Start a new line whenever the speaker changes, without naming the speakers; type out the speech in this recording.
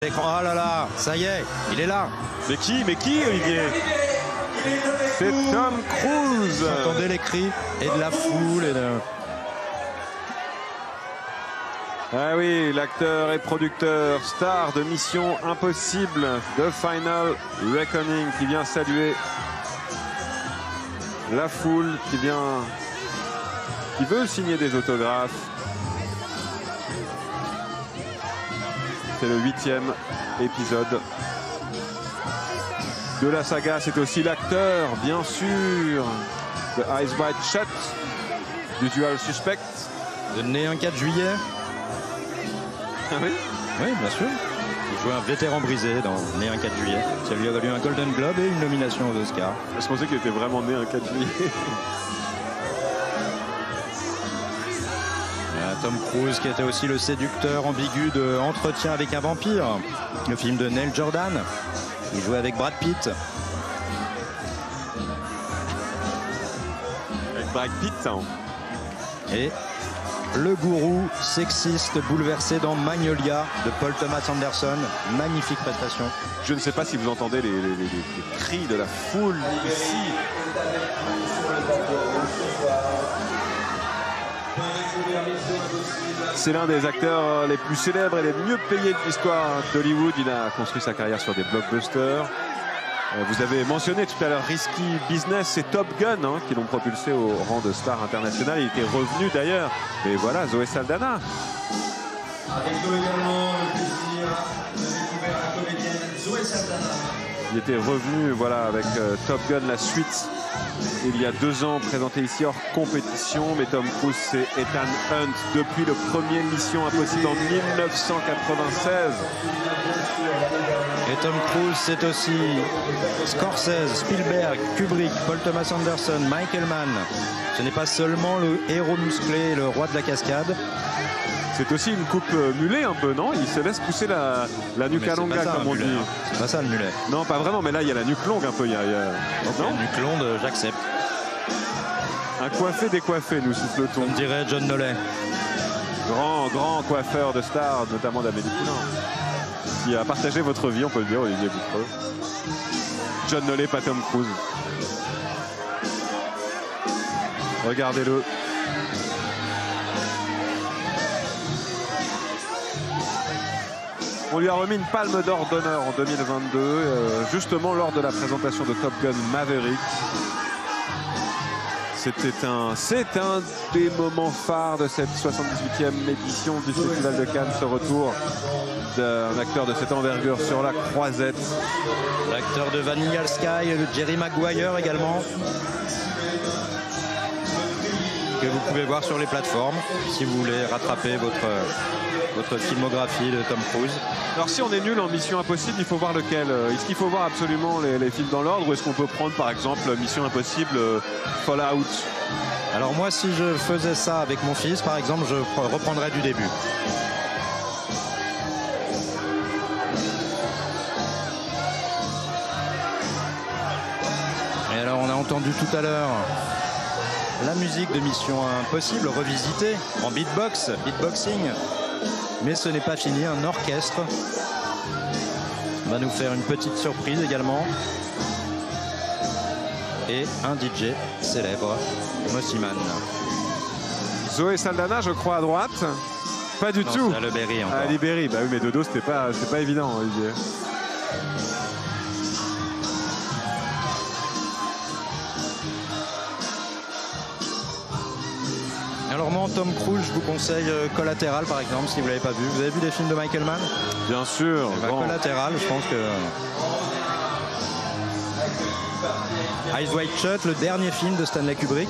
Oh là là, ça y est, il est là.
Mais qui, Olivier? C'est Tom Cruise.
Vous entendez les cris et de la foule et de...
Ah oui, l'acteur et producteur, star de Mission Impossible, The Final Reckoning, qui vient saluer la foule, qui veut signer des autographes. C'est le 8e épisode de la saga. C'est aussi l'acteur, bien sûr, de Eyes Wide Shut, d'Usual Suspect.
Né un 4 juillet.
Ah oui?
Oui, bien sûr. Il jouait un vétéran brisé dans Né un 4 juillet. Ça lui a valu un Golden Globe et une nomination aux Oscars.
Je pensais qu'il était vraiment né un 4 juillet.
Tom Cruise, qui était aussi le séducteur ambigu de Entretien avec un vampire, le film de Neil Jordan. Il jouait avec Brad Pitt.
Avec Brad Pitt, hein.
Et le gourou sexiste bouleversé dans Magnolia de Paul Thomas Anderson. Magnifique prestation.
Je ne sais pas si vous entendez les cris de la foule ici. C'est l'un des acteurs les plus célèbres et les mieux payés de l'histoire d'Hollywood. Il a construit sa carrière sur des blockbusters. Vous avez mentionné tout à l'heure Risky Business, c'est Top Gun qui l'ont propulsé au rang de star international. Il était revenu d'ailleurs. Et voilà, Zoé Saldana.
Avec nous également le plaisir de découvrir la comédienne Zoé Saldana.
Il était revenu voilà, avec Top Gun, la suite. Il y a 2 ans, présenté ici hors compétition. Mais Tom Cruise, c'est Ethan Hunt depuis le premier Mission Impossible en 1996.
Et Tom Cruise, c'est aussi Scorsese, Spielberg, Kubrick, Paul Thomas Anderson, Michael Mann. Ce n'est pas seulement le héros musclé, le roi de la cascade.
C'est aussi une coupe mulet un peu, non? Il se laisse pousser la nuca longa, comme on dit.
C'est pas ça le mulet.
Non, pas vraiment, mais là, il y a la nuque longue un peu.
Non, la nuque longue, j'accepte.
Un coiffé décoiffé, nous souffle-t-on.
Comme dirait John Nollet.
Grand coiffeur de stars, notamment d'Amélie Poulain, qui a partagé votre vie, on peut le dire, Olivier Boutreux. John Nollet, pas Tom Cruise. Regardez-le. On lui a remis une palme d'or d'honneur en 2022, justement lors de la présentation de Top Gun Maverick. C'est un des moments phares de cette 78e édition du Festival de Cannes, ce retour d'un acteur de cette envergure sur la croisette.
L'acteur de Vanilla Sky, Jerry Maguire également, que vous pouvez voir sur les plateformes si vous voulez rattraper votre filmographie de Tom Cruise.
Alors si on est nul en Mission Impossible, il faut voir lequel? Est-ce qu'il faut voir absolument les films dans l'ordre, ou est-ce qu'on peut prendre par exemple Mission Impossible Fallout?
Alors moi, si je faisais ça avec mon fils par exemple, je reprendrais du début. Et alors on a entendu tout à l'heure la musique de Mission Impossible revisitée en beatboxing. Mais ce n'est pas fini, un orchestre va nous faire une petite surprise également. Et un DJ célèbre, Mossiman.
Zoé Saldana, je crois, à droite. Pas du tout.
C'est à Le Berry encore.
À Ali Berry, bah oui, mais de dos, c'était pas évident, Olivier.
Alors moi, Tom Cruise, je vous conseille Collateral par exemple, si vous ne l'avez pas vu. Vous avez vu des films de Michael Mann?
Bien sûr.
Collateral, je pense que... Eyes Wide Shut, le dernier film de Stanley Kubrick.